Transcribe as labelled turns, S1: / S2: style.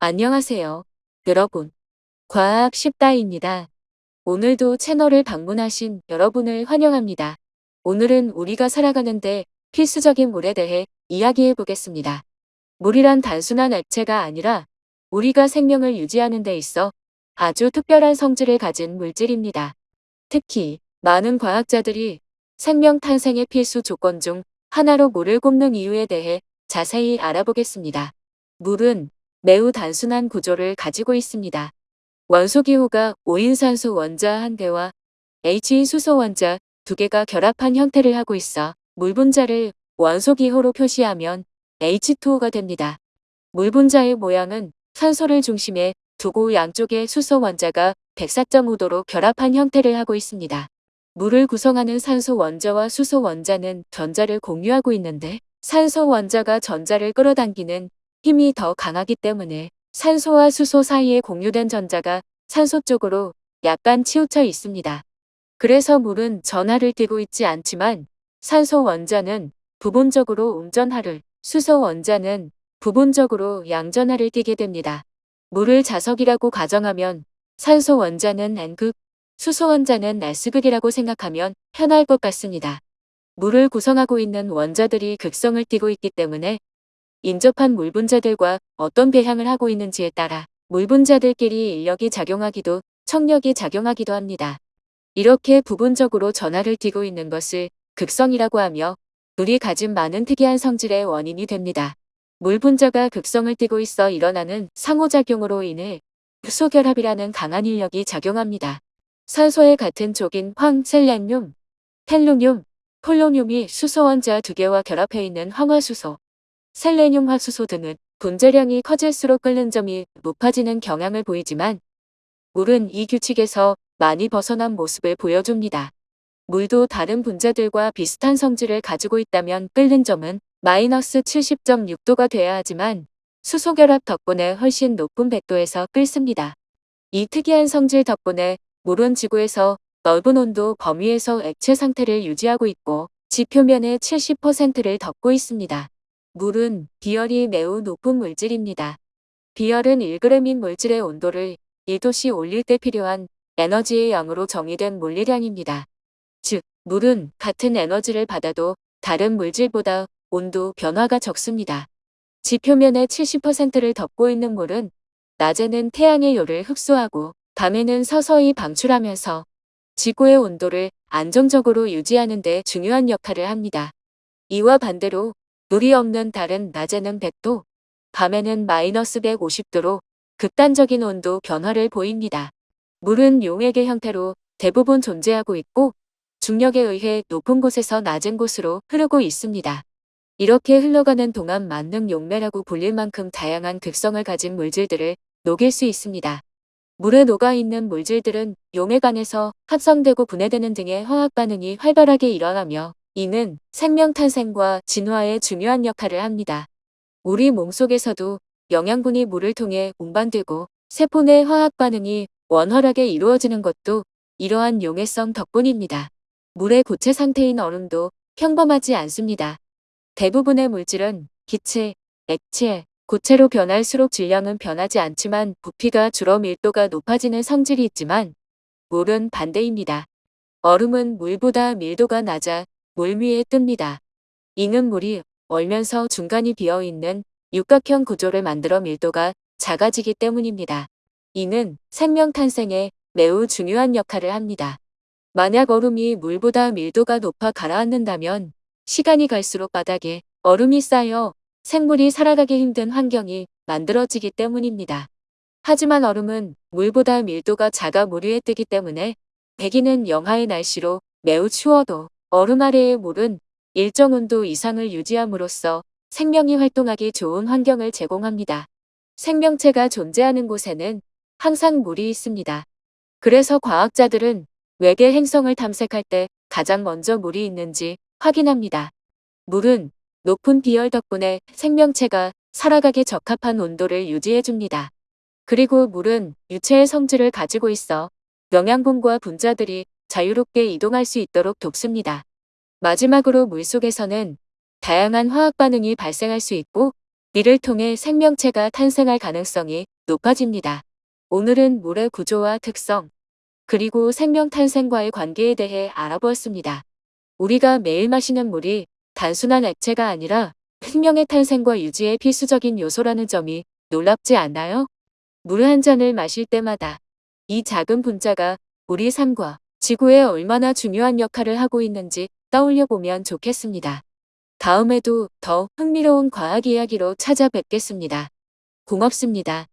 S1: 안녕하세요, 여러분. 과학 쉽다입니다. 오늘도 채널을 방문하신 여러분을 환영합니다. 오늘은 우리가 살아가는데 필수적인 물에 대해 이야기해 보겠습니다. 물이란 단순한 액체가 아니라 우리가 생명을 유지하는 데 있어 아주 특별한 성질을 가진 물질입니다. 특히 많은 과학자들이 생명 탄생의 필수 조건 중 하나로 물을 꼽는 이유에 대해 자세히 알아보겠습니다. 물은 매우 단순한 구조를 가지고 있습니다. 원소기호가 5인산소 원자 1개와 H2 수소 원자 2개가 결합한 형태를 하고 있어 물 분자를 원소기호로 표시하면 H2O가 됩니다. 물 분자의 모양은 산소를 중심에 두고 양쪽의 수소 원자가 104.5도로 결합한 형태를 하고 있습니다. 물을 구성하는 산소 원자와 수소 원자는 전자를 공유하고 있는데 산소 원자가 전자를 끌어당기는 힘이 더 강하기 때문에 산소와 수소 사이에 공유된 전자가 산소 쪽으로 약간 치우쳐 있습니다. 그래서 물은 전하를 띠고 있지 않지만 산소 원자는 부분적으로 음전하를, 수소 원자는 부분적으로 양전하를 띠게 됩니다. 물을 자석이라고 가정하면 산소 원자는 N극, 수소 원자는 S극이라고 생각하면 편할 것 같습니다. 물을 구성하고 있는 원자들이 극성을 띠고 있기 때문에 인접한 물 분자들과 어떤 배양을 하고 있는지에 따라 물 분자들끼리 인력이 작용하기도 청력이 작용하기도 합니다. 이렇게 부분적으로 전하를 띠고 있는 것을 극성이라고 하며 물이 가진 많은 특이한 성질의 원인이 됩니다. 물 분자가 극성을 띠고 있어 일어나는 상호작용으로 인해 수소결합이라는 강한 인력이 작용합니다. 산소의 같은 족인 황, 셀레늄, 텔루늄, 폴로늄이 수소 원자 2개와 결합해 있는 황화수소, 셀레늄 화수소 등은 분자량이 커질수록 끓는 점이 높아지는 경향을 보이지만 물은 이 규칙에서 많이 벗어난 모습을 보여줍니다. 물도 다른 분자들과 비슷한 성질을 가지고 있다면 끓는 점은 마이너스 70.6도가 돼야 하지만 수소결합 덕분에 훨씬 높은 100도에서 끓습니다. 이 특이한 성질 덕분에 물은 지구에서 넓은 온도 범위에서 액체 상태를 유지하고 있고 지표면의 70%를 덮고 있습니다. 물은 비열이 매우 높은 물질입니다. 비열은 1g인 물질의 온도를 1도씨 올릴 때 필요한 에너지의 양으로 정의된 물리량입니다. 즉, 물은 같은 에너지를 받아도 다른 물질보다 온도 변화가 적습니다. 지표면의 70%를 덮고 있는 물은 낮에는 태양의 열을 흡수하고 밤에는 서서히 방출하면서 지구의 온도를 안정적으로 유지하는 데 중요한 역할을 합니다. 이와 반대로 물이 없는 달은 낮에는 100도, 밤에는 마이너스 150도로 극단적인 온도 변화를 보입니다. 물은 용액의 형태로 대부분 존재하고 있고 중력에 의해 높은 곳에서 낮은 곳으로 흐르고 있습니다. 이렇게 흘러가는 동안 만능 용매라고 불릴 만큼 다양한 극성을 가진 물질들을 녹일 수 있습니다. 물에 녹아있는 물질들은 용액 안에서 합성되고 분해되는 등의 화학 반응이 활발하게 일어나며 이는 생명 탄생과 진화에 중요한 역할을 합니다. 우리 몸속에서도 영양분이 물을 통해 운반되고 세포 내 화학 반응이 원활하게 이루어지는 것도 이러한 용해성 덕분입니다. 물의 고체 상태인 얼음도 평범하지 않습니다. 대부분의 물질은 기체, 액체, 고체로 변할수록 질량은 변하지 않지만 부피가 줄어 밀도가 높아지는 성질이 있지만 물은 반대입니다. 얼음은 물보다 밀도가 낮아 물 위에 뜹니다. 이는 물이 얼면서 중간이 비어있는 육각형 구조를 만들어 밀도가 작아지기 때문입니다. 이는 생명 탄생에 매우 중요한 역할을 합니다. 만약 얼음이 물보다 밀도가 높아 가라앉는다면 시간이 갈수록 바닥에 얼음이 쌓여 생물이 살아가기 힘든 환경이 만들어지기 때문입니다. 하지만 얼음은 물보다 밀도가 작아 물 위에 뜨기 때문에 대기는 영하의 날씨로 매우 추워도 얼음 아래의 물은 일정 온도 이상을 유지함으로써 생명이 활동하기 좋은 환경을 제공합니다. 생명체가 존재하는 곳에는 항상 물이 있습니다. 그래서 과학자들은 외계 행성을 탐색할 때 가장 먼저 물이 있는지 확인합니다. 물은 높은 비열 덕분에 생명체가 살아가기 적합한 온도를 유지해줍니다. 그리고 물은 유체의 성질을 가지고 있어 영양분과 분자들이 자유롭게 이동할 수 있도록 돕습니다. 마지막으로 물속에서는 다양한 화학 반응이 발생할 수 있고 이를 통해 생명체가 탄생할 가능성이 높아집니다. 오늘은 물의 구조와 특성, 그리고 생명 탄생과의 관계에 대해 알아보았습니다. 우리가 매일 마시는 물이 단순한 액체가 아니라 생명의 탄생과 유지의 필수적인 요소라는 점이 놀랍지 않나요? 물 한 잔을 마실 때마다 이 작은 분자가 우리 삶과 지구에 얼마나 중요한 역할을 하고 있는지 떠올려 보면 좋겠습니다. 다음에도 더 흥미로운 과학 이야기로 찾아뵙겠습니다. 고맙습니다.